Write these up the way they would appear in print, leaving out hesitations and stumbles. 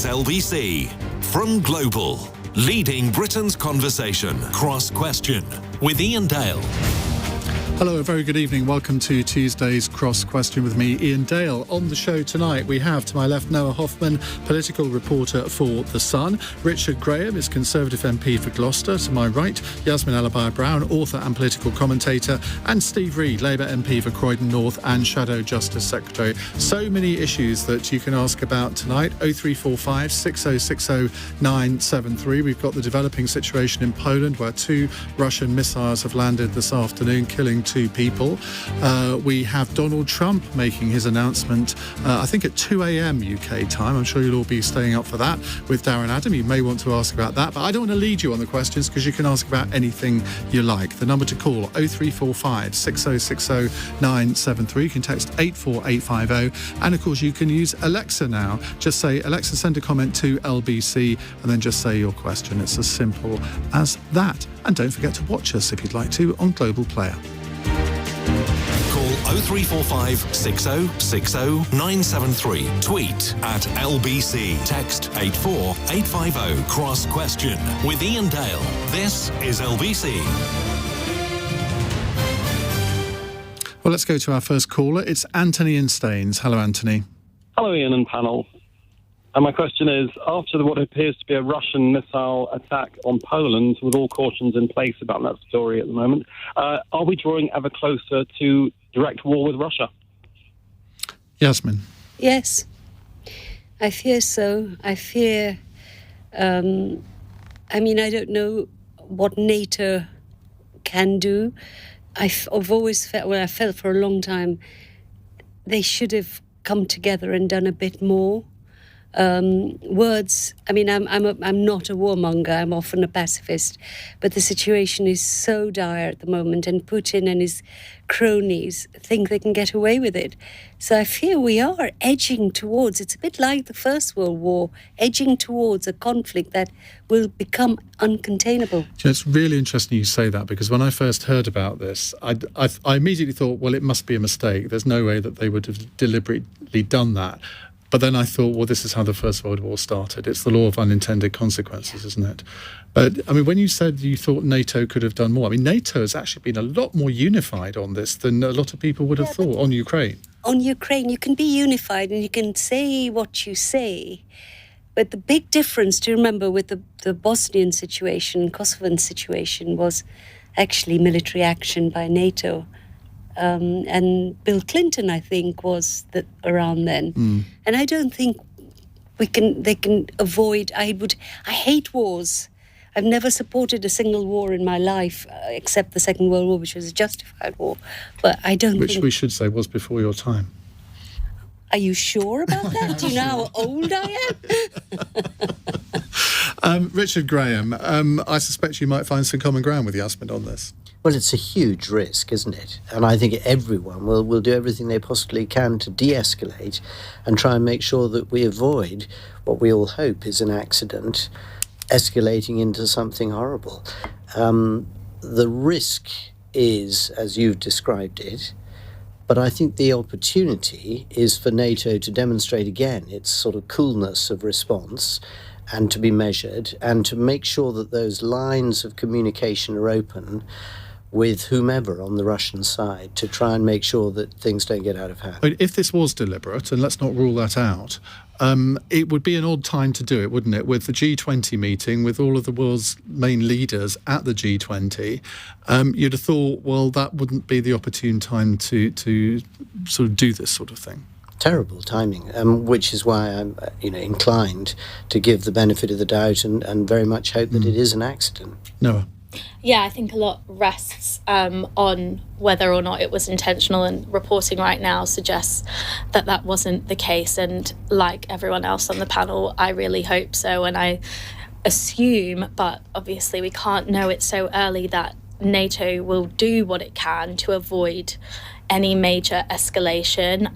LBC. From Global, leading Britain's conversation, Cross Question, with Iain Dale. Hello, a very good evening. Welcome to Tuesday's Cross Question with me, Iain Dale. On the show tonight, we have, to my left, Noah Hoffman, political reporter for The Sun. Richard Graham is Conservative MP for Gloucester. To my right, Yasmin Alibhai Brown, author and political commentator. And Steve Reid, Labour MP for Croydon North and Shadow Justice Secretary. So many issues that you can ask about tonight. 0345 6060 973. We've got the developing situation in Poland, where 2 Russian missiles have landed this afternoon, killing 2 people. We have Donald Trump making his announcement, I think at 2 a.m. UK time. I'm sure you'll all be staying up for that with Darren Adam. You may want to ask about that, but I don't want to lead you on the questions because you can ask about anything you like. The number to call, 0345 6060 973. You can text 84850, and of course you can use Alexa now. Just say, Alexa, send a comment to LBC, and then just say your question. It's as simple as that. And don't forget to watch us, if you'd like to, on Global Player. Call 0345 6060 973. Tweet at LBC. Text 84850. Cross Question with Iain Dale. This is LBC. Well, let's go to our first caller. It's Anthony in Staines. Hello, Anthony. Hello, Iain and panel. And my question is, after what appears to be a Russian missile attack on Poland, with all cautions in place about that story at the moment, are we drawing ever closer to direct war with Russia? Yasmin. Yes, I fear so. I fear, I don't know what NATO can do. I've always felt, I felt for a long time, they should have come together and done a bit more. Words, I'm not a warmonger, I'm often a pacifist, but the situation is so dire at the moment, and Putin and his cronies think they can get away with it. So I fear we are edging towards, it's a bit like the First World War, edging towards a conflict that will become uncontainable. It's really interesting you say that, because when I first heard about this, I immediately thought, well, it must be a mistake. There's no way that they would have deliberately done that. But then I thought, well, this is how the First World War started. It's the law of unintended consequences, isn't it? But, when you said you thought NATO could have done more, NATO has actually been a lot more unified on this than a lot of people would have thought on Ukraine. On Ukraine, you can be unified and you can say what you say. But the big difference to remember with the Bosnian situation, Kosovan situation, was actually military action by NATO. And Bill Clinton, I think, was around then. And I don't think they can avoid. I hate wars. I've never supported a single war in my life, except the Second World War, which was a justified war. But I don't Which we should say was before your time. Are you sure about that? Do you know how old I am? Richard Graham, I suspect you might find some common ground with Yasmin on this. Well, it's a huge risk, isn't it? And I think everyone will do everything they possibly can to de-escalate and try and make sure that we avoid what we all hope is an accident escalating into something horrible. The risk is, as you've described it, but I think the opportunity is for NATO to demonstrate again its sort of coolness of response and to be measured and to make sure that those lines of communication are open with whomever on the Russian side to try and make sure that things don't get out of hand. If this was deliberate, and let's not rule that out, it would be an odd time to do it, wouldn't it? With the G20 meeting, with all of the world's main leaders at the G20, you'd have thought, well, that wouldn't be the opportune time to sort of do this sort of thing. Terrible timing, which is why I'm inclined to give the benefit of the doubt and very much hope that it is an accident. Noah. Yeah, I think a lot rests on whether or not it was intentional, and reporting right now suggests that wasn't the case. And like everyone else on the panel, I really hope so. And I assume, but obviously we can't know it so early, that NATO will do what it can to avoid any major escalation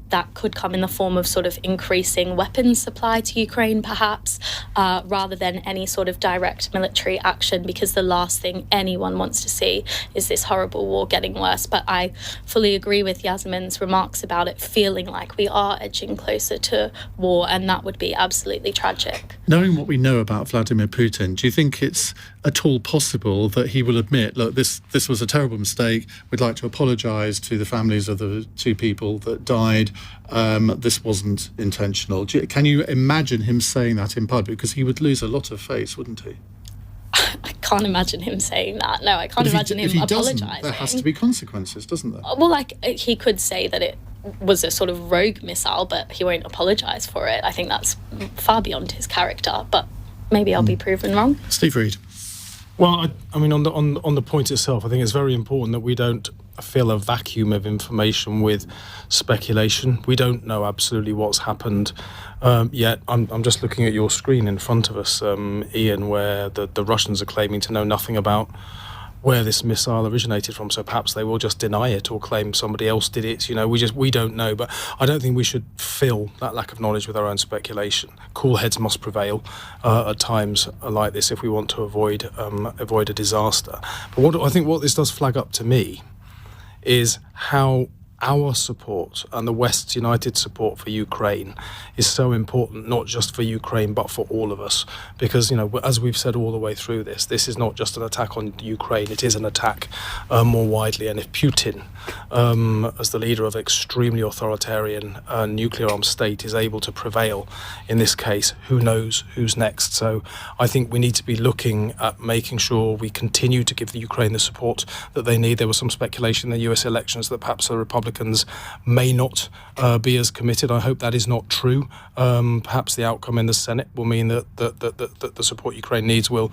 that could come in the form of sort of increasing weapons supply to Ukraine, perhaps, rather than any sort of direct military action, because the last thing anyone wants to see is this horrible war getting worse. But I fully agree with Yasmin's remarks about it feeling like we are edging closer to war, and that would be absolutely tragic. Knowing what we know about Vladimir Putin, do you think it's at all possible that he will admit, look, this was a terrible mistake, we'd like to apologise to the families of the two people that died, this wasn't intentional? Can you imagine him saying that in public? Because he would lose a lot of face, wouldn't he? I can't imagine him saying that. No, I can't imagine him apologising. There has to be consequences, doesn't there? Well, like, he could say that it was a sort of rogue missile, but he won't apologise for it. I think that's far beyond his character, but maybe I'll be proven wrong. Steve Reed. Well, I mean, on the point itself, I think it's very important that we don't fill a vacuum of information with speculation. We don't know absolutely what's happened yet. I'm just looking at your screen in front of us, Iain, where the Russians are claiming to know nothing about where this missile originated from, so perhaps they will just deny it or claim somebody else did it. You know, we don't know, but I don't think we should fill that lack of knowledge with our own speculation. Cool heads must prevail at times like this if we want to avoid a disaster. But what this does flag up to me is how our support and the West's united support for Ukraine is so important, not just for Ukraine, but for all of us. Because, you know, as we've said all the way through this is not just an attack on Ukraine, it is an attack more widely. And if Putin, as the leader of an extremely authoritarian nuclear-armed state, is able to prevail in this case, who knows who's next? So I think we need to be looking at making sure we continue to give the Ukraine the support that they need. There was some speculation in the US elections that perhaps the Republicans may not be as committed. I hope that is not true. Perhaps the outcome in the Senate will mean that the support Ukraine needs will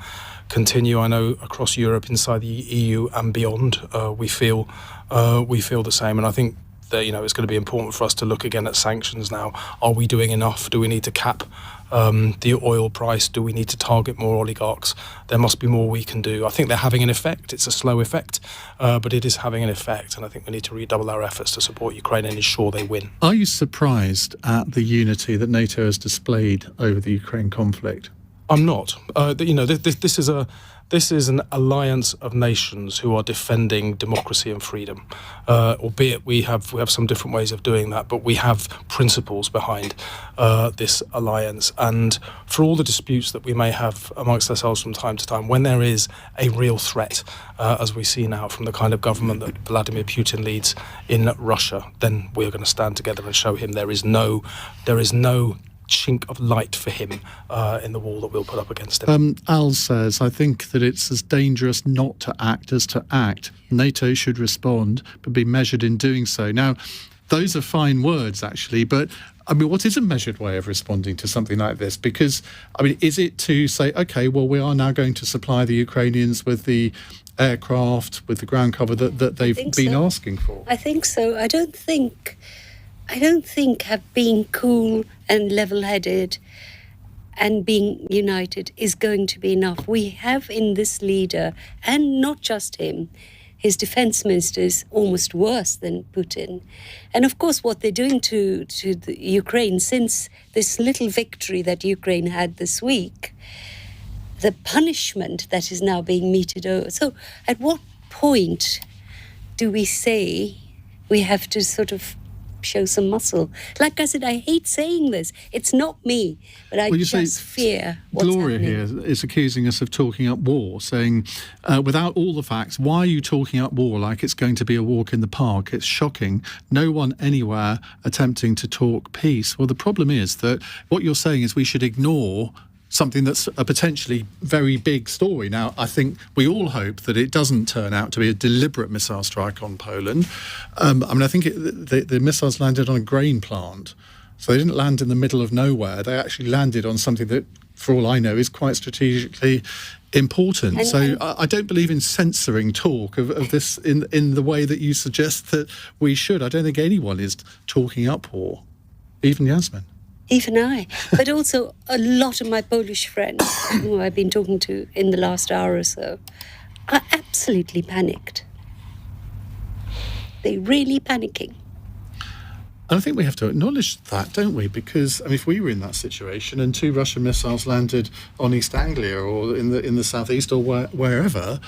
continue. I know across Europe, inside the EU and beyond, we feel the same. And I think that, you know, it's going to be important for us to look again at sanctions now. Are we doing enough? Do we need to cap the oil price? Do we need to target more oligarchs? There must be more we can do. I think they're having an effect. It's a slow effect, but it is having an effect, and I think we need to redouble our efforts to support Ukraine and ensure they win. Are you surprised at the unity that NATO has displayed over the Ukraine conflict? I'm not. You know, this is an alliance of nations who are defending democracy and freedom. Albeit we have some different ways of doing that, but we have principles behind this alliance. And for all the disputes that we may have amongst ourselves from time to time, when there is a real threat, as we see now from the kind of government that Vladimir Putin leads in Russia, then we're going to stand together and show him there is no chink of light for him in the wall that we'll put up against him. Al says, I think that it's as dangerous not to act as to act. NATO should respond, but be measured in doing so. Now, those are fine words, actually, but I mean, what is a measured way of responding to something like this? Because, I mean, is it to say, OK, well, we are now going to supply the Ukrainians with the aircraft, with the ground cover that they've been asking for? I think so. I don't think have being cool and level-headed and being united is going to be enough. We have in this leader, and not just him, his defense minister is almost worse than Putin. And of course, what they're doing to the Ukraine since this little victory that Ukraine had this week, the punishment that is now being meted over. So at what point do we say we have to sort of show some muscle? Like I said, I hate saying this. It's not me, but I just fear what's Gloria happening. here is accusing us of talking up war, saying, without all the facts, why are you talking up war like it's going to be a walk in the park? It's shocking. No one anywhere attempting to talk peace. Well, the problem is that what you're saying is we should ignore something that's a potentially very big story. Now, I think we all hope that it doesn't turn out to be a deliberate missile strike on Poland. I mean, I think the missiles landed on a grain plant, so they didn't land in the middle of nowhere. They actually landed on something that, for all I know, is quite strategically important. So I don't believe in censoring talk of this in the way that you suggest that we should. I don't think anyone is talking up war, even Yasmin. Even I. But also a lot of my Polish friends who I've been talking to in the last hour or so are absolutely panicked. They're really panicking. And I think we have to acknowledge that, don't we? Because if we were in that situation and 2 Russian missiles landed on East Anglia or in the southeast or wherever,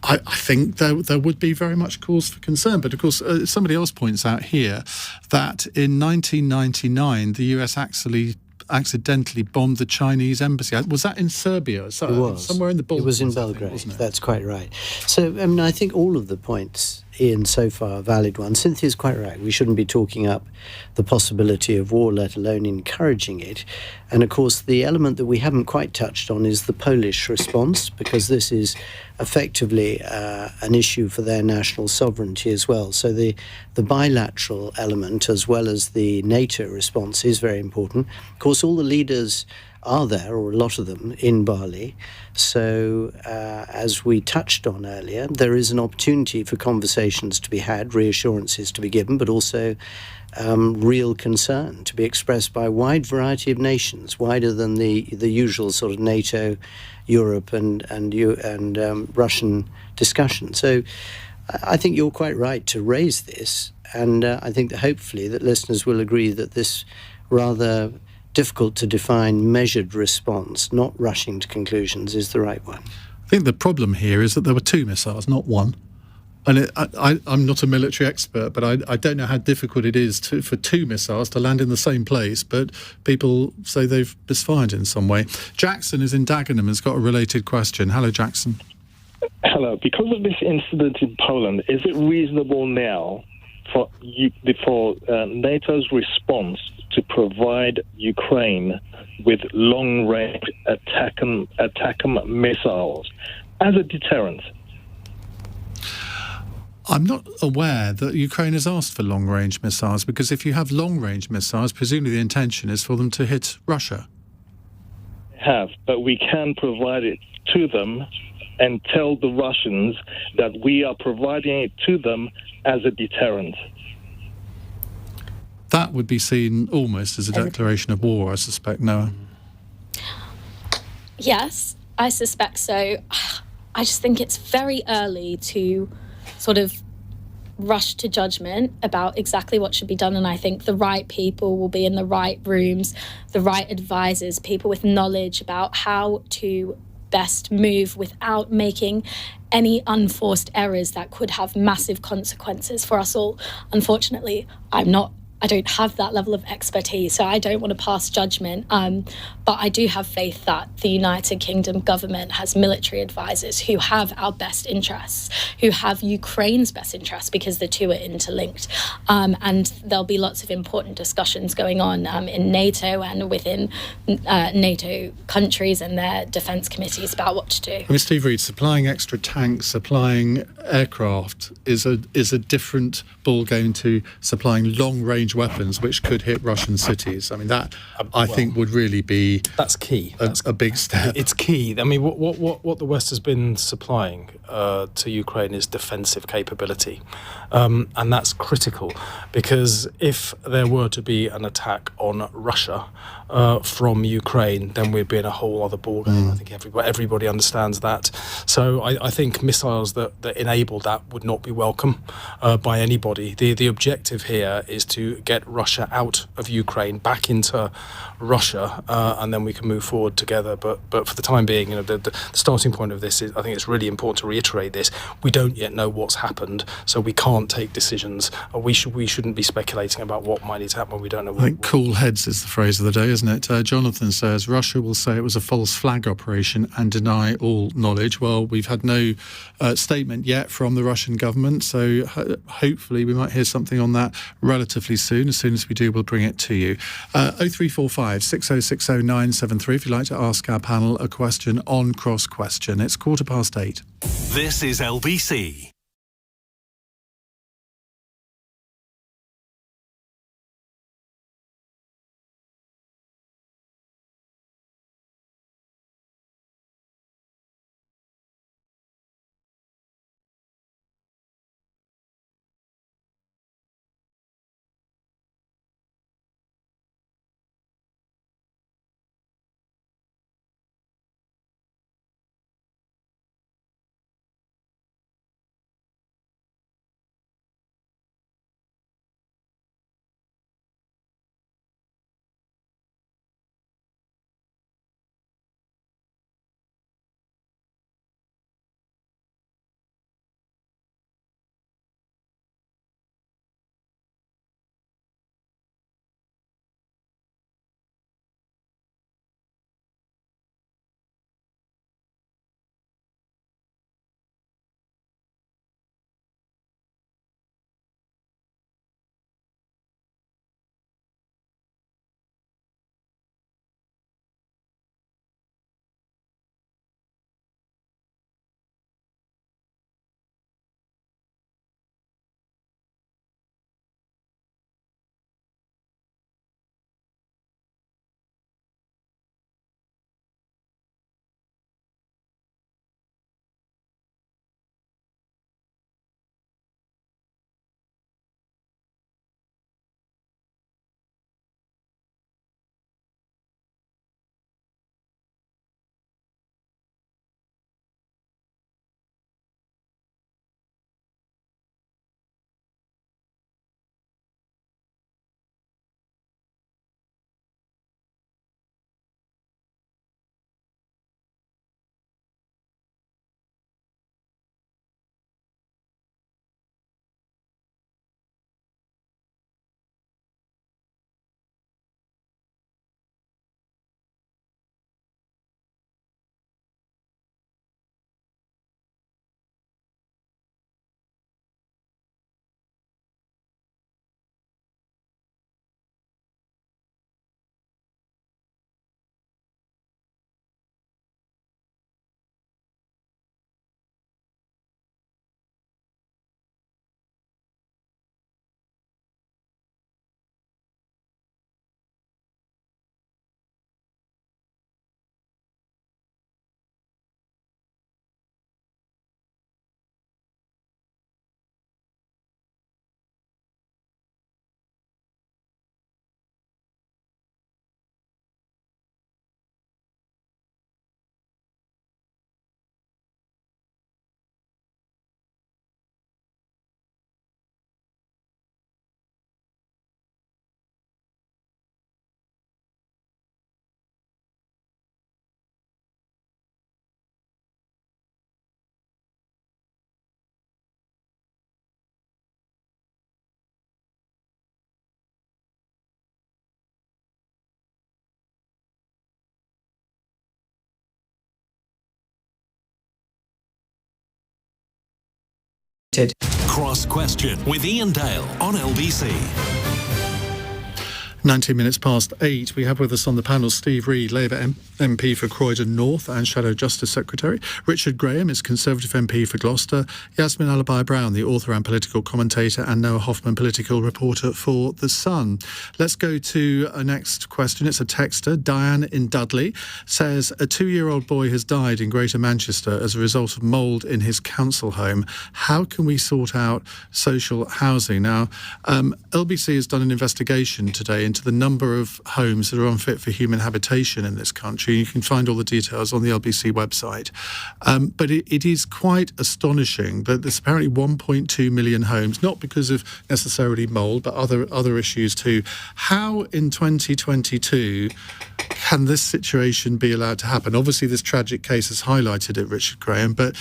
I think there would be very much cause for concern. But of course, somebody else points out here that in 1999 the US actually accidentally bombed the Chinese embassy. Was that in Serbia? It was. Somewhere in the Balkans. It was in Belgrade, wasn't it? That's quite right. So, I think all of the points, Ian, so far are valid ones. Cynthia's quite right. We shouldn't be talking up the possibility of war, let alone encouraging it. And of course, the element that we haven't quite touched on is the Polish response, because this is effectively an issue for their national sovereignty as well. So the bilateral element, as well as the NATO response, is very important. Of course, all the leaders are there, or a lot of them, in Bali. So, as we touched on earlier, there is an opportunity for conversations to be had, reassurances to be given, but also real concern to be expressed by a wide variety of nations, wider than the usual sort of NATO, Europe and Russian discussion. So I think you're quite right to raise this, and I think that hopefully that listeners will agree that this rather difficult to define measured response, not rushing to conclusions, is the right one. I think the problem here is that there were 2 missiles, not 1. And I'm not a military expert, but I don't know how difficult it is for 2 missiles to land in the same place, but people say they've misfired in some way. Jackson is in Dagenham and has got a related question. Hello, Jackson. Hello. Because of this incident in Poland, is it reasonable now for NATO's response to provide Ukraine with long-range ATACMS missiles as a deterrent? I'm not aware that Ukraine has asked for long-range missiles, because if you have long-range missiles, presumably the intention is for them to hit Russia. Have, but we can provide it to them and tell the Russians that we are providing it to them as a deterrent. That would be seen almost as a declaration of war, I suspect, Noah. Yes, I suspect so. I just think it's very early to sort of rush to judgment about exactly what should be done, and I think the right people will be in the right rooms, the right advisors, people with knowledge about how to best move without making any unforced errors that could have massive consequences for us all. Unfortunately, I don't have that level of expertise, so I don't want to pass judgment. But I do have faith that the United Kingdom government has military advisors who have our best interests, who have Ukraine's best interests, because the two are interlinked. And there'll be lots of important discussions going on in NATO and within NATO countries and their defence committees about what to do. Steve Reed, supplying extra tanks, supplying aircraft is a different ballgame to supplying long-range weapons which could hit Russian cities. That I think would really be that's key. A big step. It's key. What the West has been supplying to Ukraine is defensive capability, and that's critical, because if there were to be an attack on Russia from Ukraine, then we'd be in a whole other ballgame. I think everybody understands that. So I think missiles that enable that would not be welcome by anybody. The objective here is to get Russia out of Ukraine, back into Russia, and then we can move forward together. But for the time being, the starting point of this is, I think it's really important to reiterate this. We don't yet know what's happened, so we can't take decisions. We shouldn't be speculating about what might need to happen when we don't know. I think cool heads is the phrase of the day, isn't it? Jonathan says Russia will say it was a false flag operation and deny all knowledge. Well, we've had no statement yet from the Russian government, so hopefully we might hear something on that relatively soon. As soon as we do, we'll bring it to you. 0345 6060 973 if you'd like to ask our panel a question on Cross Question. It's 8:15. This is LBC. Cross Question with Iain Dale on LBC. 19 minutes past 8. We have with us on the panel Steve Reid, Labour MP for Croydon North and Shadow Justice Secretary. Richard Graham is Conservative MP for Gloucester. Yasmin Alibhai Brown, the author and political commentator, and Noah Hoffman, political reporter for The Sun. Let's go to a next question. It's a texter. Diane in Dudley says a 2-year-old boy has died in Greater Manchester as a result of mould in his council home. How can we sort out social housing? Now, LBC has done an investigation today into the number of homes that are unfit for human habitation in this country. You can find all the details on the LBC website. But it is quite astonishing that there's apparently 1.2 million homes, not because of necessarily mould, but other issues too. How in 2022 can this situation be allowed to happen? Obviously, this tragic case has highlighted it, Richard Graham, but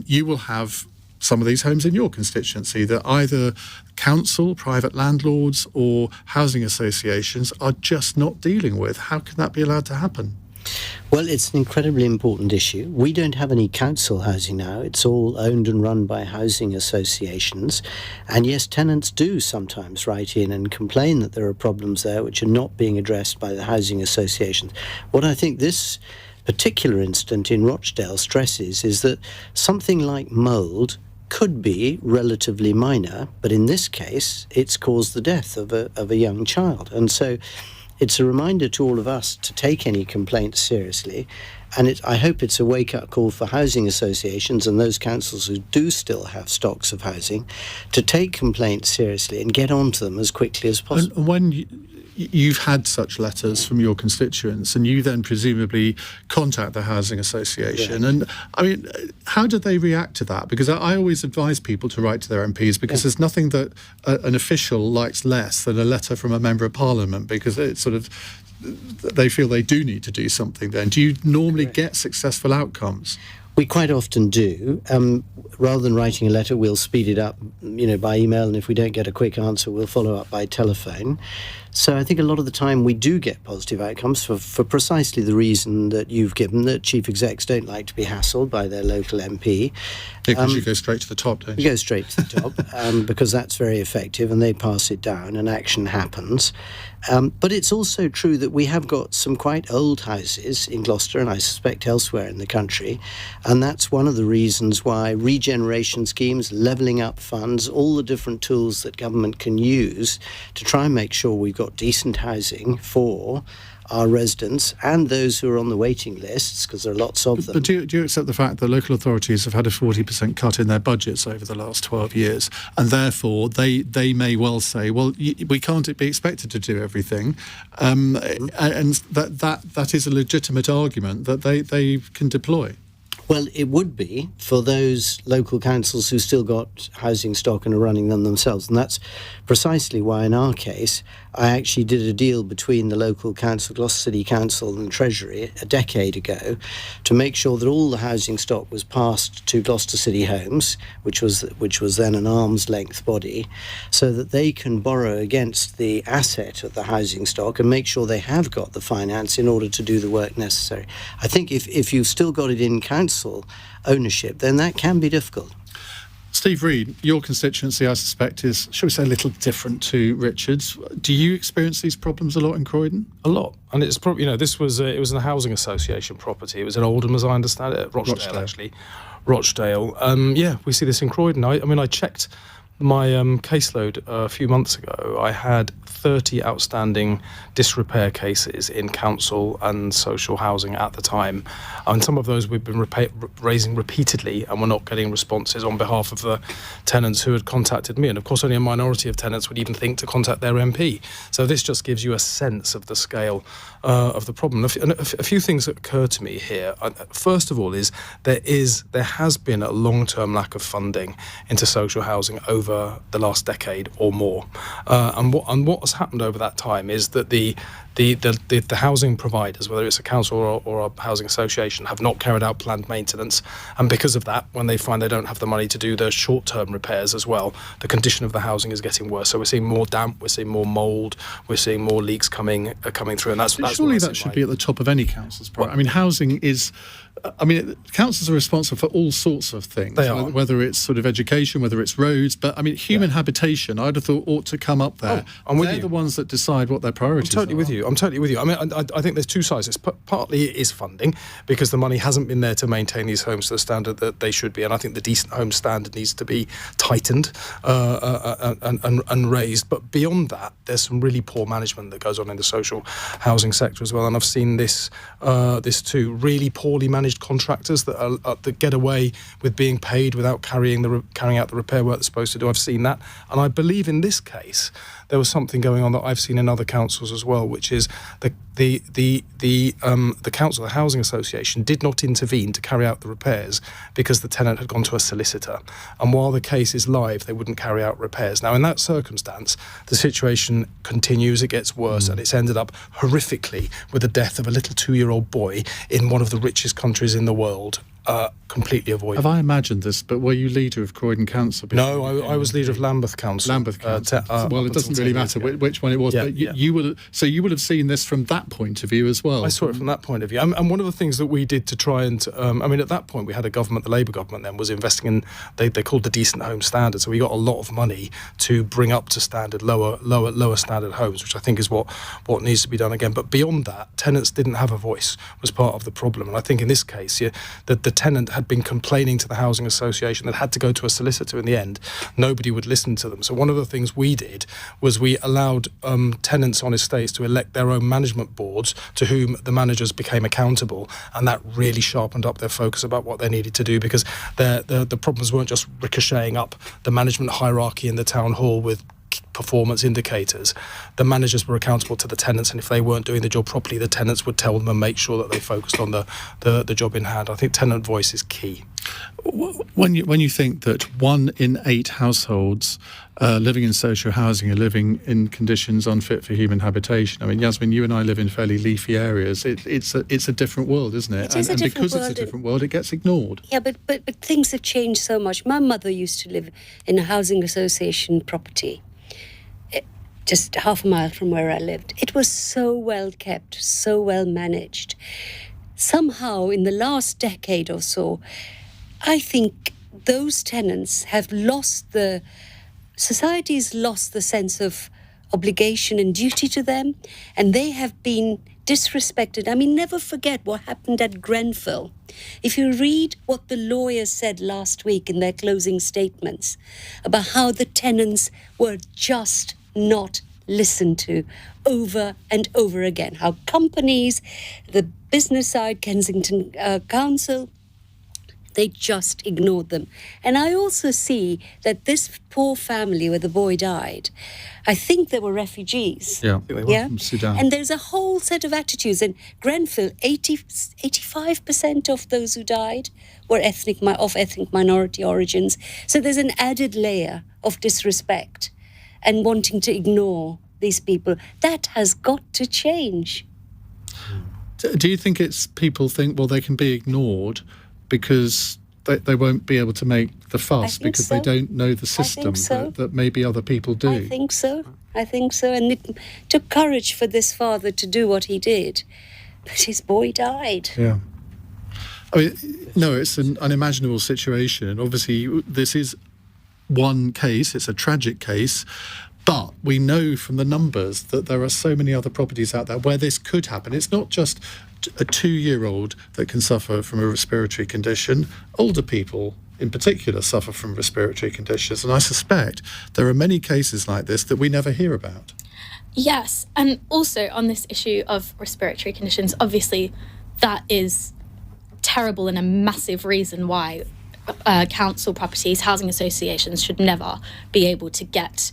you will have some of these homes in your constituency that either council, private landlords or housing associations are just not dealing with. How can that be allowed to happen? Well, it's an incredibly important issue. We don't have any council housing now. It's all owned and run by housing associations. And yes, tenants do sometimes write in and complain that there are problems there which are not being addressed by the housing associations. What I think this particular incident in Rochdale stresses is that something like mould could be relatively minor, but in this case, it's caused the death of a young child. And so it's a reminder to all of us to take any complaints seriously. And I hope it's a wake-up call for housing associations and those councils who do still have stocks of housing to take complaints seriously and get onto them as quickly as possible. And when you've had such letters from your constituents and you then presumably contact the housing association, yeah. And I mean, how do they react to that? Because I always advise people to write to their MPs because there's nothing that an official likes less than a letter from a member of parliament, because it's sort of, they feel they do need to do something then. Do you normally get successful outcomes? We quite often do. Rather than writing a letter, we'll speed it up, by email, and if we don't get a quick answer, we'll follow up by telephone. So I think a lot of the time we do get positive outcomes for precisely the reason that you've given, that chief execs don't like to be hassled by their local MP. Because you go straight to the top, don't you? You go straight to the top, because that's very effective, and they pass it down and action happens. But it's also true that we have got some quite old houses in Gloucester, and I suspect elsewhere in the country, and that's one of the reasons why regeneration schemes, levelling up funds, all the different tools that government can use to try and make sure we've got decent housing for our residents and those who are on the waiting lists, because there are lots of them. But do you accept the fact that local authorities have had a 40% cut in their budgets over the last 12 years, and therefore they may well say, well, we can't be expected to do everything, and that is a legitimate argument that they can deploy? Well, it would be for those local councils who still got housing stock and are running them themselves. And that's precisely why, in our case, I actually did a deal between the local council, Gloucester City Council, and the Treasury a decade ago to make sure that all the housing stock was passed to Gloucester City Homes, which was then an arm's length body, so that they can borrow against the asset of the housing stock and make sure they have got the finance in order to do the work necessary. I think if you've still got it in council ownership, then that can be difficult. Steve Reid, your constituency, I suspect, is, shall we say, a little different to Richard's. Do you experience these problems a lot in Croydon? A lot. And it's probably, this was it was a housing association property. It was in Oldham, as I understand it, Rochdale, actually. Rochdale. We see this in Croydon. I checked my caseload a few months ago. I had 30 outstanding disrepair cases in council and social housing at the time, and some of those we've been raising repeatedly, and we're not getting responses on behalf of the tenants who had contacted me. And of course only a minority of tenants would even think to contact their MP. So this just gives you a sense of the scale of the problem. A few things that occur to me here. First of all is there has been a long-term lack of funding into social housing over the last decade or more, and what has happened over that time is that the the housing providers, whether it's a council or a housing association, have not carried out planned maintenance, and because of that, when they find they don't have the money to do the short-term repairs as well, the condition of the housing is getting worse. So we're seeing more damp, we're seeing more mould, we're seeing more leaks coming through, and that's surely that should be at the top of any council's priority. I mean, housing is. I mean, councils are responsible for all sorts of things. They are. Whether it's sort of education, whether it's roads, but I mean, human habitation, I'd have thought ought to come up there. I'm with They're you. the ones that decide what their priorities are. I'm totally with you. I mean, I think there's two sides. It's partly it is funding, because the money hasn't been there to maintain these homes to the standard that they should be, and I think the decent home standard needs to be tightened and raised. But beyond that, there's some really poor management that goes on in the social housing sector as well, and I've seen this too. Really poorly managed contractors that get away with being paid without carrying out the repair work they're supposed to do. I've seen that, and I believe in this case there was something going on that I've seen in other councils as well, which is the council, the housing association, did not intervene to carry out the repairs because the tenant had gone to a solicitor, and while the case is live, they wouldn't carry out repairs. Now, in that circumstance, the situation continues, it gets worse, and it's ended up horrifically with the death of a little 2-year-old boy in one of the richest countries in the world. Completely avoided. Have I imagined this? But were you leader of Croydon Council? No, I was leader of Lambeth Council. Lambeth Council. Well, it doesn't really matter which one it was. But you would have seen this from that point of view as well. I saw it from that point of view. And one of the things that we did to try and, I mean, at that point we had a government, the Labour government then, was investing in, they called the Decent Home Standard. So we got a lot of money to bring up to standard, lower standard homes, which I think is what needs to be done again. But beyond that, tenants didn't have a voice, was part of the problem. And I think in this case, that the tenant had been complaining to the housing association that had to go to a solicitor in the end. Nobody would listen to them. So one of the things we did was we allowed tenants on estates to elect their own management boards to whom the managers became accountable, and that really sharpened up their focus about what they needed to do, because the problems weren't just ricocheting up the management hierarchy in the town hall with performance indicators. The managers were accountable to the tenants, and if they weren't doing the job properly, the tenants would tell them and make sure that they focused on the job in hand. I think tenant voice is key. When you think that 1 in 8 households living in social housing are living in conditions unfit for human habitation, I mean, Yasmin, you and I live in fairly leafy areas. It's a different world, isn't it? It is and a different because world. It's a different world, it gets ignored. Yeah, but things have changed so much. My mother used to live in a housing association property, just half a mile from where I lived. It was so well kept, so well managed. Somehow, in the last decade or so, I think those tenants have society's lost the sense of obligation and duty to them, and they have been disrespected. I mean, never forget what happened at Grenfell. If you read what the lawyers said last week in their closing statements about how the tenants were just not listened to over and over again, how companies, the business side, Kensington Council, they just ignored them. And I also see that this poor family where the boy died, I think they were refugees. Yeah, they were from Sudan. And there's a whole set of attitudes. In Grenfell, 85% of those who died were of ethnic minority origins. So there's an added layer of disrespect and wanting to ignore these people. That has got to change. Do you think it's people think, well, they can be ignored because they won't be able to make the fuss because they don't know the system that maybe other people do? I think so. And it took courage for this father to do what he did. But his boy died. Yeah. I mean, no, it's an unimaginable situation. And obviously, this is one case. It's a tragic case. But we know from the numbers that there are so many other properties out there where this could happen. It's not just a 2-year-old that can suffer from a respiratory condition. Older people, in particular, suffer from respiratory conditions. And I suspect there are many cases like this that we never hear about. Yes, and also on this issue of respiratory conditions, obviously that is terrible and a massive reason why council properties, housing associations should never be able to get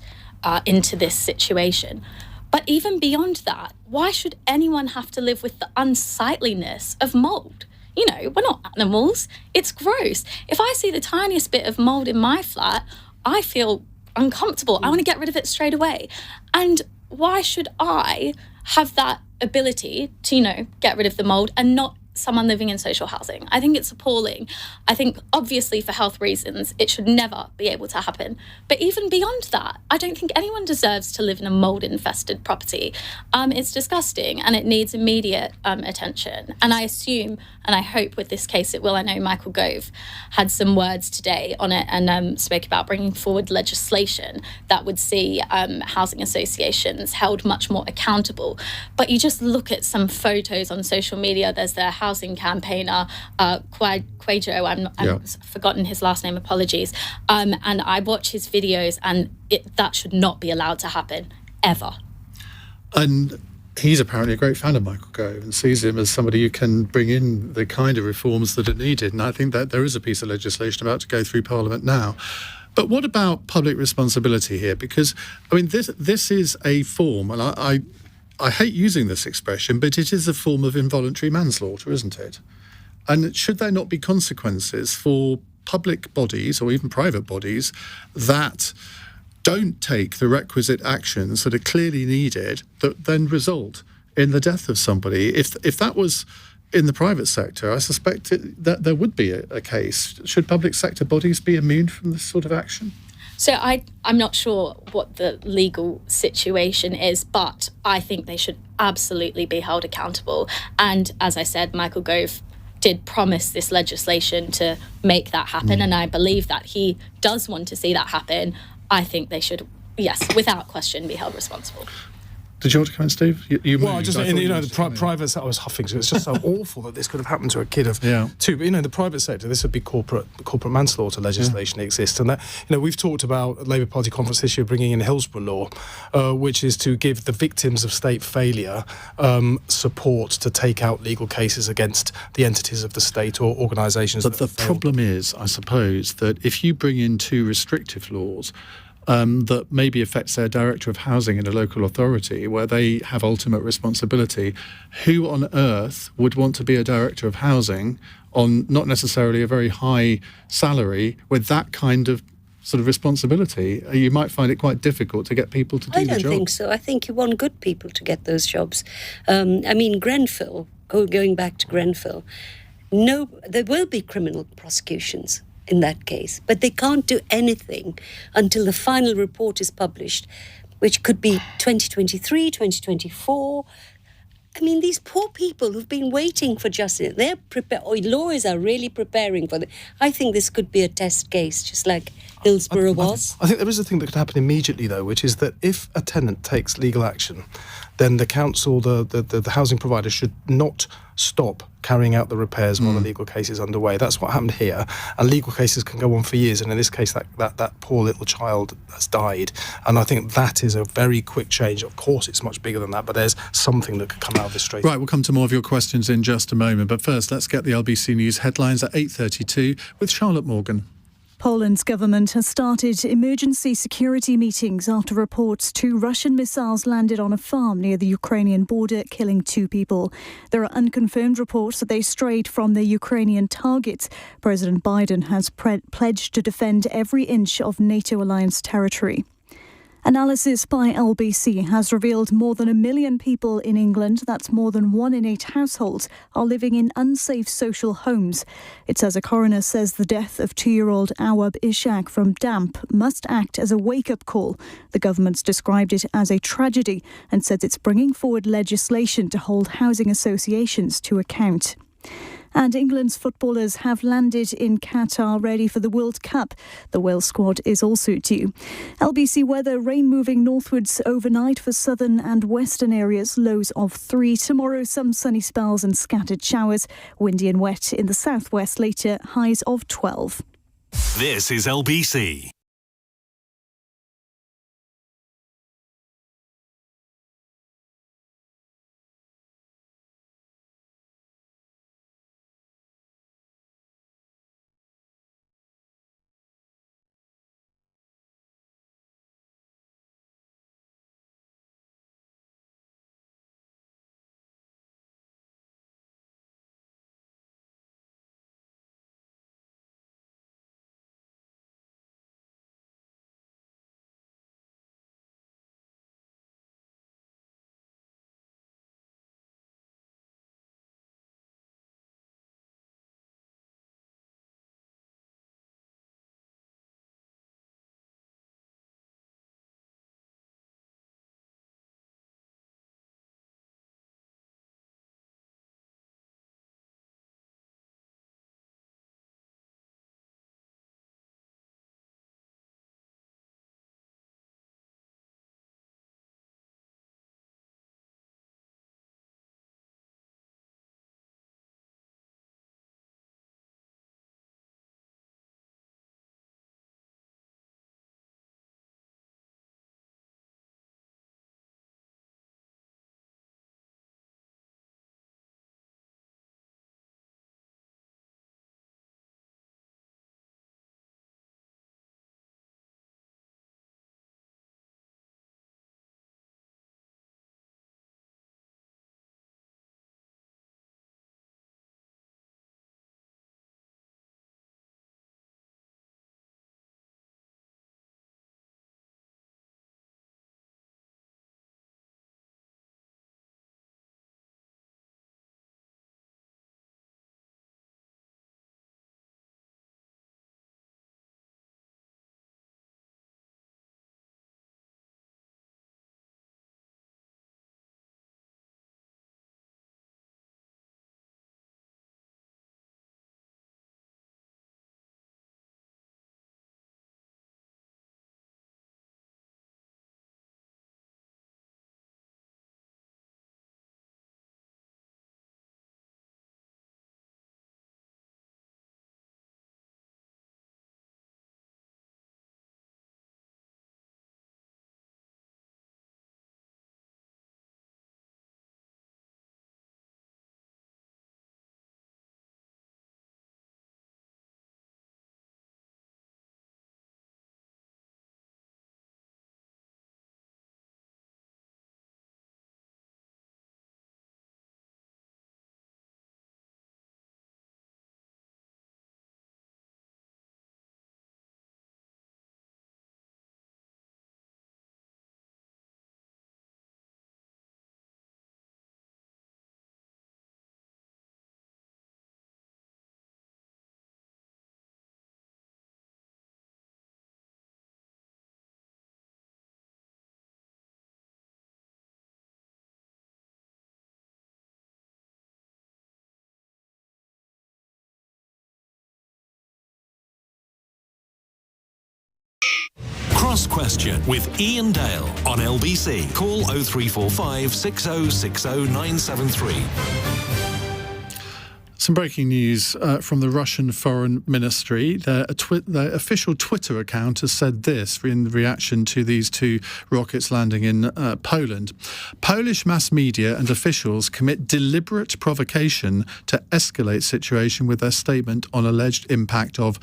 into this situation. But even beyond that, why should anyone have to live with the unsightliness of mould? You know, we're not animals. It's gross. If I see the tiniest bit of mould in my flat, I feel uncomfortable. I want to get rid of it straight away. And why should I have that ability to, get rid of the mold and not someone living in social housing. I think it's appalling. I think, obviously, for health reasons, it should never be able to happen. But even beyond that, I don't think anyone deserves to live in a mold-infested property. It's disgusting, and it needs immediate attention. And I assume, and I hope with this case it will. I know Michael Gove had some words today on it and spoke about bringing forward legislation that would see housing associations held much more accountable. But you just look at some photos on social media. There's their housing campaigner, Quajo, I've forgotten his last name, apologies. And I watch his videos, and that should not be allowed to happen, ever. And he's apparently a great fan of Michael Gove and sees him as somebody who can bring in the kind of reforms that are needed. And I think that there is a piece of legislation about to go through Parliament now. But what about public responsibility here? Because, this is a form, and I hate using this expression, but it is a form of involuntary manslaughter, isn't it? And should there not be consequences for public bodies or even private bodies that don't take the requisite actions that are clearly needed that then result in the death of somebody? If that was in the private sector, I suspect that there would be a case. Should public sector bodies be immune from this sort of action? So I'm not sure what the legal situation is, but I think they should absolutely be held accountable. And as I said, Michael Gove did promise this legislation to make that happen, and I believe that he does want to see that happen. I think they should, yes, without question, be held responsible. Did you want to come in, Steve? Well, I just, the private sector, I was huffing, so it's just so awful that this could have happened to a kid of two. But, the private sector, this would be corporate manslaughter legislation exists. And that, we've talked about at Labour Party conference this year bringing in Hillsborough law, which is to give the victims of state failure support to take out legal cases against the entities of the state or organisations. But the problem is, I suppose, that if you bring in too restrictive laws, that maybe affects their director of housing in a local authority where they have ultimate responsibility. Who on earth would want to be a director of housing on not necessarily a very high salary with that kind of sort of responsibility? You might find it quite difficult to get people to do the job. I don't think so. I think you want good people to get those jobs. Grenfell, going back to Grenfell, no, there will be criminal prosecutions in that case, but they can't do anything until the final report is published, which could be 2023, 2024. These poor people who've been waiting for justice, lawyers are really preparing for it. I think this could be a test case, just like Hillsborough was. I think there is a thing that could happen immediately, though, which is that if a tenant takes legal action, then the council, the housing provider, should not stop carrying out the repairs while the legal case is underway. That's what happened here. And legal cases can go on for years. And in this case, that poor little child has died. And I think that is a very quick change. Of course, it's much bigger than that, but there's something that could come out of this straight. Right, we'll come to more of your questions in just a moment. But first, let's get the LBC News headlines at 8:32 with Charlotte Morgan. Poland's government has started emergency security meetings after reports 2 Russian missiles landed on a farm near the Ukrainian border, killing 2 people. There are unconfirmed reports that they strayed from their Ukrainian targets. President Biden has pledged to defend every inch of NATO alliance territory. Analysis by LBC has revealed more than 1 million people in England, that's more than 1 in 8 households, are living in unsafe social homes. It says a coroner says the death of 2-year-old Awab Ishak from damp must act as a wake-up call. The government's described it as a tragedy and says it's bringing forward legislation to hold housing associations to account. And England's footballers have landed in Qatar ready for the World Cup. The Wales squad is also due. LBC weather, rain moving northwards overnight for southern and western areas, lows of 3. Tomorrow, some sunny spells and scattered showers. Windy and wet in the southwest later, highs of 12. This is LBC. Cross Question with Iain Dale on LBC. Call 0345 6060 973. Some breaking news from the Russian Foreign Ministry. Their official Twitter account has said this in reaction to these two rockets landing in Poland. Polish mass media and officials commit deliberate provocation to escalate situation with their statement on alleged impact of,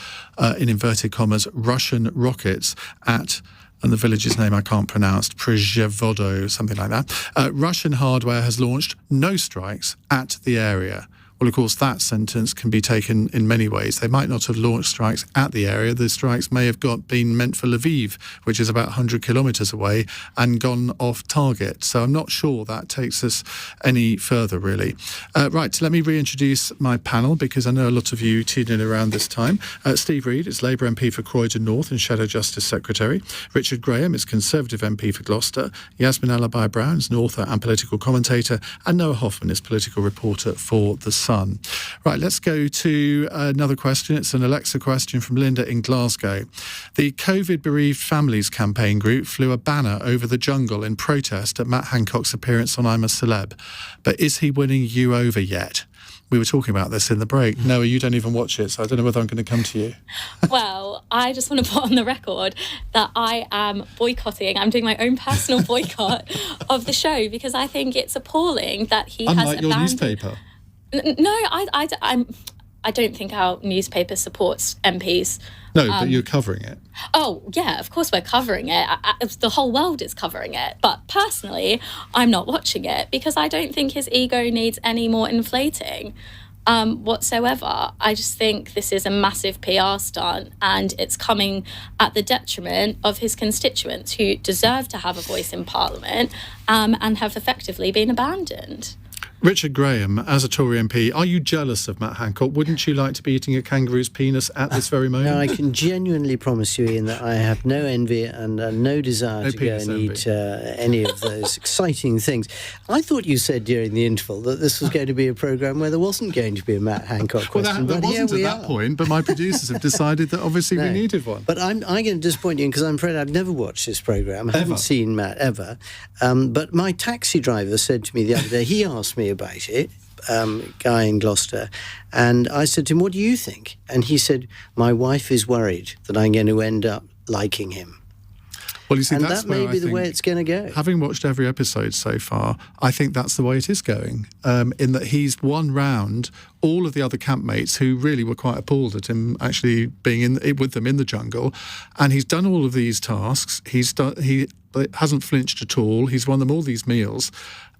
in inverted commas, Russian rockets at, and the village's name I can't pronounce, Przewodów, something like that. Russian hardware has launched no strikes at the area. Well, of course, that sentence can be taken in many ways. They might not have launched strikes at the area. The strikes may have been meant for Lviv, which is about 100 kilometres away, and gone off target. So I'm not sure that takes us any further, really. Right, let me reintroduce my panel, because I know a lot of you tune in around this time. Steve Reid is Labour MP for Croydon North and Shadow Justice Secretary. Richard Graham is Conservative MP for Gloucester. Yasmin Alibhai Brown is an author and political commentator. And Noah Hoffman is political reporter for The Sun. Right, let's go to another question. It's an Alexa question from Linda in Glasgow. The COVID Bereaved Families campaign group flew a banner over the jungle in protest at Matt Hancock's appearance on I'm a Celeb. But is he winning you over yet? We were talking about this in the break. Noah, you don't even watch it, so I don't know whether I'm going to come to you. Well, I just want to put on the record that I am boycotting. I'm doing my own personal boycott of the show, because I think it's appalling that he has abandoned... Unlike your newspaper. No, I don't think our newspaper supports MPs. No, but you're covering it. Oh, yeah, of course we're covering it. The whole world is covering it. But personally, I'm not watching it, because I don't think his ego needs any more inflating whatsoever. I just think this is a massive PR stunt, and it's coming at the detriment of his constituents, who deserve to have a voice in Parliament and have effectively been abandoned. Richard Graham, as a Tory MP, are you jealous of Matt Hancock? Wouldn't you like to be eating a kangaroo's penis at this very moment? No, I can genuinely promise you, Ian, that I have no envy and no desire to go and eat any of those exciting things. I thought you said during the interval that this was going to be a programme where there wasn't going to be a Matt Hancock question. Well, that wasn't at that point, but my producers have decided that obviously we needed one. But I'm going to disappoint you, because I'm afraid I've never watched this programme. I haven't seen Matt ever. But my taxi driver said to me the other day, he asked me about it, guy in Gloucester, and I said to him, what do you think? And he said, my wife is worried that I'm going to end up liking him. Well, you see, and that's that may be the way it's going to go. Having watched every episode so far, I think that's the way it is going, in that he's won round all of the other campmates who really were quite appalled at him actually being with them in the jungle, and he's done all of these tasks. He hasn't flinched at all. He's won them all these meals,